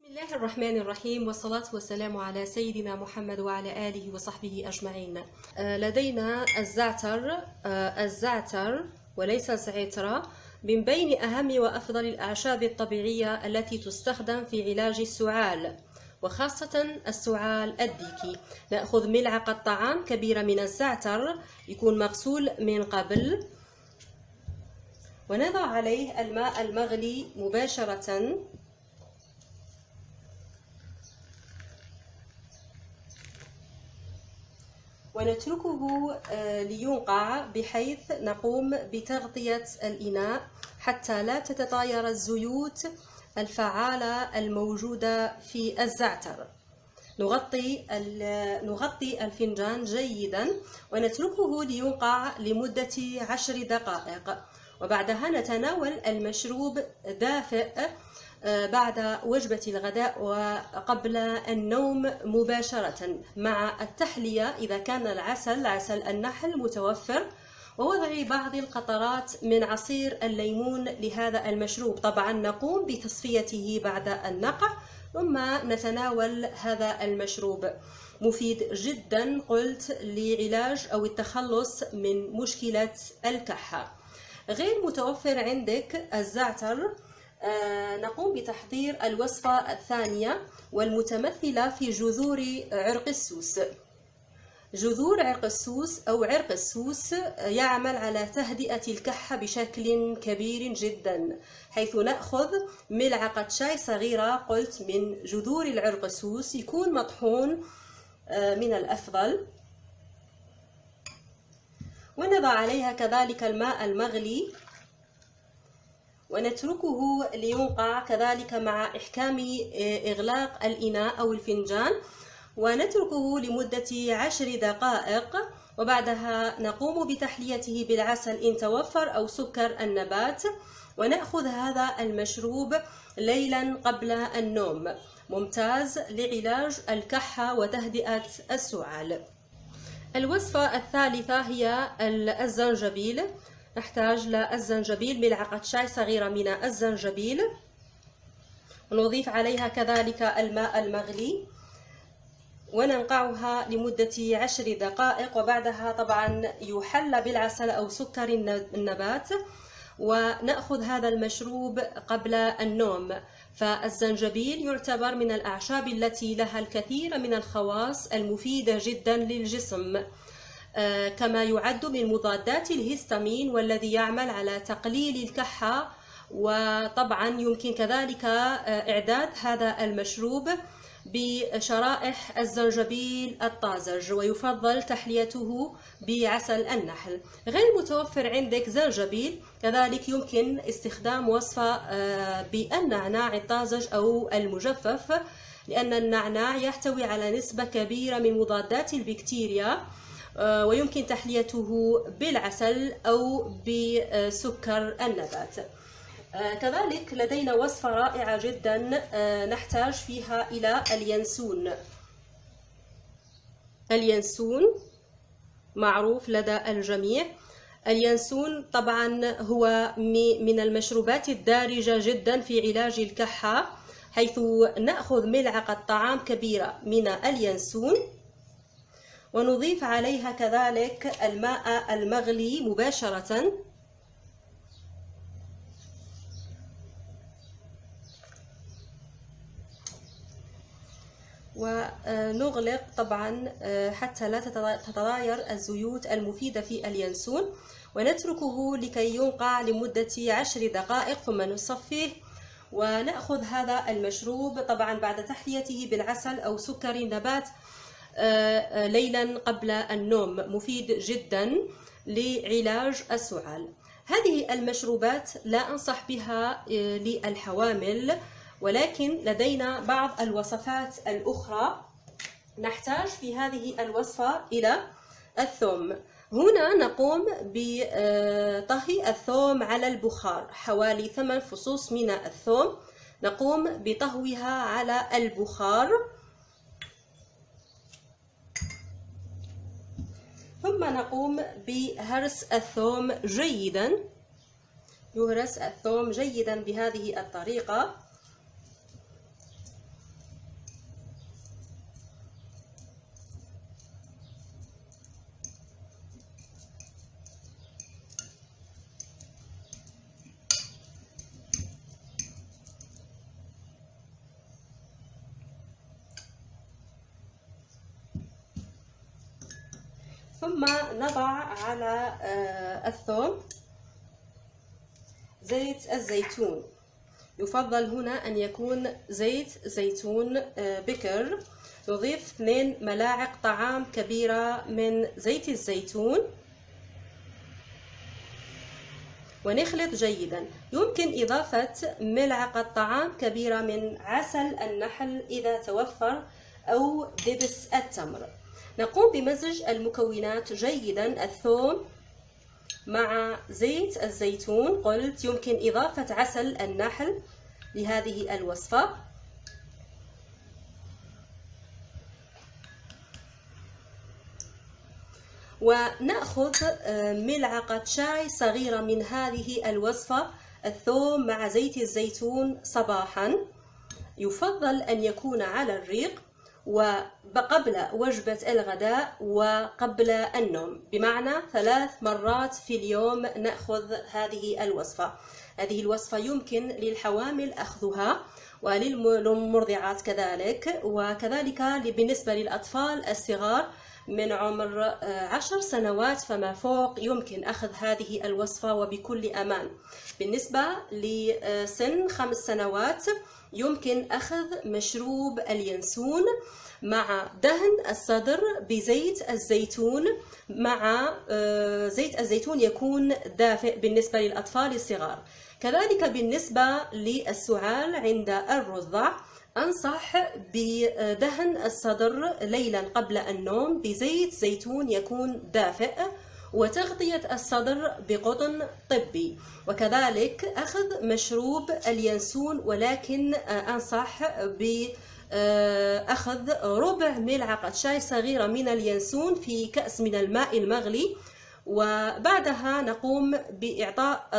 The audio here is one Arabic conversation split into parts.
بسم الله الرحمن الرحيم، والصلاة والسلام على سيدنا محمد وعلى آله وصحبه أجمعين. لدينا الزعتر وليس الزعترة، من بين أهم وأفضل الأعشاب الطبيعية التي تستخدم في علاج السعال، وخاصة السعال الديكي. نأخذ ملعقة طعام كبيرة من الزعتر، يكون مغسول من قبل، ونضع عليه الماء المغلي مباشرة، ونتركه لينقع، بحيث نقوم بتغطية الإناء حتى لا تتطاير الزيوت الفعالة الموجودة في الزعتر. نغطي الفنجان جيدا ونتركه لينقع لمدة 10 دقائق، وبعدها نتناول المشروب دافئ بعد وجبة الغداء وقبل النوم مباشرة، مع التحلية إذا كان عسل النحل متوفر، ووضع بعض القطرات من عصير الليمون لهذا المشروب. طبعا نقوم بتصفيته بعد النقع، ثم نتناول هذا المشروب. مفيد جدا، قلت، لعلاج أو التخلص من مشكلة الكحة. غير متوفر عندك الزعتر، نقوم بتحضير الوصفة الثانية، والمتمثلة في جذور عرق السوس. جذور عرق السوس أو عرق السوس يعمل على تهدئة الكحة بشكل كبير جدا، حيث نأخذ ملعقة شاي صغيرة، قلت، من جذور العرق السوس، يكون مطحون من الأفضل، ونضع عليها كذلك الماء المغلي، ونتركه لينقع كذلك مع إحكام إغلاق الإناء أو الفنجان، ونتركه لمدة 10 دقائق، وبعدها نقوم بتحليته بالعسل إن توفر أو سكر النبات، ونأخذ هذا المشروب ليلا قبل النوم. ممتاز لعلاج الكحة وتهدئة السعال. الوصفة الثالثة هي الزنجبيل. نحتاج للزنجبيل ملعقة شاي صغيرة من الزنجبيل، ونضيف عليها كذلك الماء المغلي، وننقعها لمدة 10 دقائق، وبعدها طبعا يحلى بالعسل أو سكر النبات، ونأخذ هذا المشروب قبل النوم. فالزنجبيل يعتبر من الأعشاب التي لها الكثير من الخواص المفيدة جدا للجسم، كما يعد من مضادات الهستامين، والذي يعمل على تقليل الكحة. وطبعا يمكن كذلك إعداد هذا المشروب بشرائح الزنجبيل الطازج، ويفضل تحليته بعسل النحل. غير متوفر عندك زنجبيل، كذلك يمكن استخدام وصفة بالنعناع الطازج أو المجفف، لأن النعناع يحتوي على نسبة كبيرة من مضادات البكتيريا، ويمكن تحليته بالعسل أو بسكر النبات. كذلك لدينا وصفة رائعة جدا نحتاج فيها إلى اليانسون. اليانسون معروف لدى الجميع. اليانسون طبعا هو من المشروبات الدارجة جدا في علاج الكحة، حيث نأخذ ملعقة طعام كبيرة من اليانسون، ونضيف عليها كذلك الماء المغلي مباشرة، ونغلق طبعا حتى لا تتطاير الزيوت المفيدة في اليانسون، ونتركه لكي ينقع لمدة 10 دقائق، ثم نصفيه، ونأخذ هذا المشروب طبعا بعد تحليته بالعسل أو سكر النبات ليلا قبل النوم. مفيد جدا لعلاج السعال. هذه المشروبات لا أنصح بها للحوامل، ولكن لدينا بعض الوصفات الأخرى. نحتاج في هذه الوصفة إلى الثوم. هنا نقوم بطهي الثوم على البخار، حوالي 8 فصوص من الثوم نقوم بطهوها على البخار، ثم نقوم بهرس الثوم جيدا. يهرس الثوم جيدا بهذه الطريقة، ثم نضع على الثوم زيت الزيتون. يفضل هنا أن يكون زيت زيتون بكر. نضيف 2 ملاعق طعام كبيرة من زيت الزيتون ونخلط جيدا. يمكن إضافة ملعقة طعام كبيرة من عسل النحل إذا توفر أو دبس التمر. نقوم بمزج المكونات جيدا، الثوم مع زيت الزيتون. قلت يمكن إضافة عسل النحل لهذه الوصفة. ونأخذ ملعقة شاي صغيرة من هذه الوصفة، الثوم مع زيت الزيتون صباحا. يفضل أن يكون على الريق وقبل وجبة الغداء وقبل النوم، بمعنى 3 مرات في اليوم نأخذ هذه الوصفة. هذه الوصفة يمكن للحوامل أخذها وللمرضعات كذلك، وكذلك بالنسبة للأطفال الصغار من عمر 10 سنوات فما فوق يمكن أخذ هذه الوصفة وبكل أمان. بالنسبة لسن 5 سنوات يمكن أخذ مشروب اليانسون مع دهن الصدر بزيت الزيتون، مع زيت الزيتون يكون دافئ بالنسبة للأطفال الصغار. كذلك بالنسبة للسعال عند الرضع أنصح بدهن الصدر ليلا قبل النوم بزيت زيتون يكون دافئ، وتغطية الصدر بقطن طبي. وكذلك أخذ مشروب اليانسون، ولكن أنصح بأخذ ربع ملعقة شاي صغيرة من اليانسون في كأس من الماء المغلي، وبعدها نقوم بإعطاء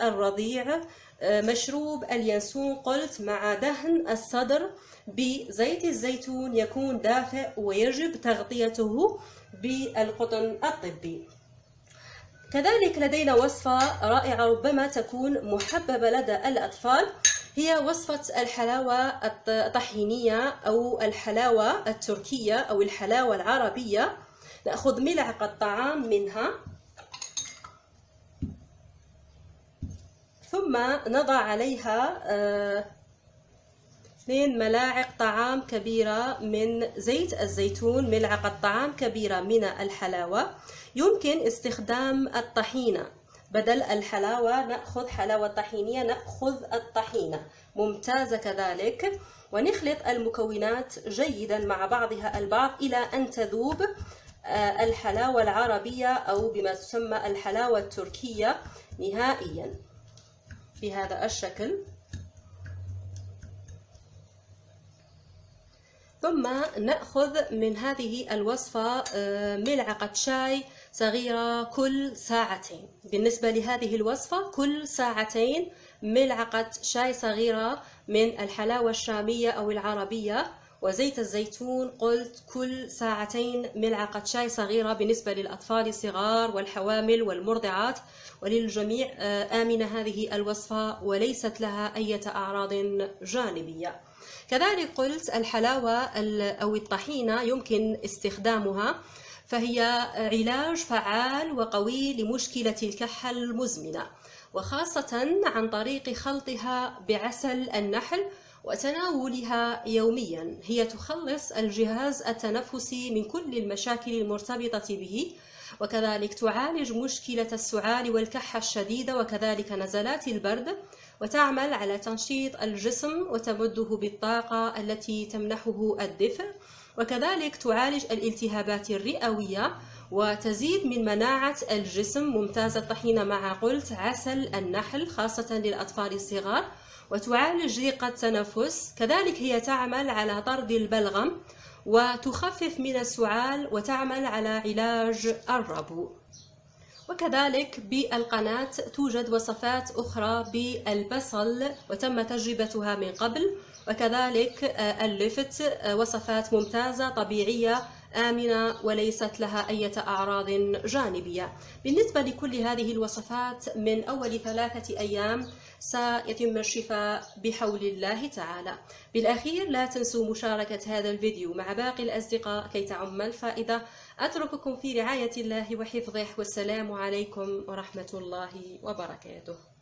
الرضيع مشروب اليانسون قلت مع دهن الصدر بزيت الزيتون يكون دافئ، ويجب تغطيته بالقطن الطبي. كذلك لدينا وصفة رائعة ربما تكون محببة لدى الأطفال، هي وصفة الحلاوة الطحينية أو الحلاوة التركية أو الحلاوة العربية. نأخذ ملعقة طعام منها، ثم نضع عليها 2 ملاعق طعام كبيرة من زيت الزيتون، ملعقة طعام كبيرة من الحلاوة. يمكن استخدام الطحينة بدل الحلاوة، نأخذ حلاوة طحينية، نأخذ الطحينة ممتازة كذلك. ونخلط المكونات جيدا مع بعضها البعض إلى أن تذوب الحلاوة العربية أو بما تسمى الحلاوة التركية نهائيا بهذا الشكل. ثم نأخذ من هذه الوصفة ملعقة شاي صغيرة كل ساعتين. بالنسبة لهذه الوصفة كل ساعتين ملعقة شاي صغيرة من الحلاوة الشامية أو العربية، وزيت الزيتون قلت كل ساعتين ملعقة شاي صغيرة بالنسبة للأطفال الصغار والحوامل والمرضعات، وللجميع آمنة هذه الوصفة وليست لها أي أعراض جانبية. كذلك قلت الحلاوة أو الطحينة يمكن استخدامها، فهي علاج فعال وقوي لمشكلة الكحة المزمنة، وخاصة عن طريق خلطها بعسل النحل وتناولها يوميا. هي تخلص الجهاز التنفسي من كل المشاكل المرتبطة به، وكذلك تعالج مشكلة السعال والكحة الشديدة وكذلك نزلات البرد، وتعمل على تنشيط الجسم وتمده بالطاقة التي تمنحه الدفء، وكذلك تعالج الالتهابات الرئوية وتزيد من مناعة الجسم. ممتازة الطحينة مع قلت عسل النحل خاصة للأطفال الصغار، وتعالج ضيق التنفس. كذلك هي تعمل على طرد البلغم وتخفف من السعال وتعمل على علاج الربو. وكذلك بالقناة توجد وصفات أخرى بالبصل وتم تجربتها من قبل، وكذلك اللفت وصفات ممتازة طبيعية آمنة وليست لها أي أعراض جانبية. بالنسبة لكل هذه الوصفات من أول 3 أيام سيتم الشفاء بحول الله تعالى. بالأخير لا تنسوا مشاركة هذا الفيديو مع باقي الأصدقاء كي تعم الفائدة. أترككم في رعاية الله وحفظه، والسلام عليكم ورحمة الله وبركاته.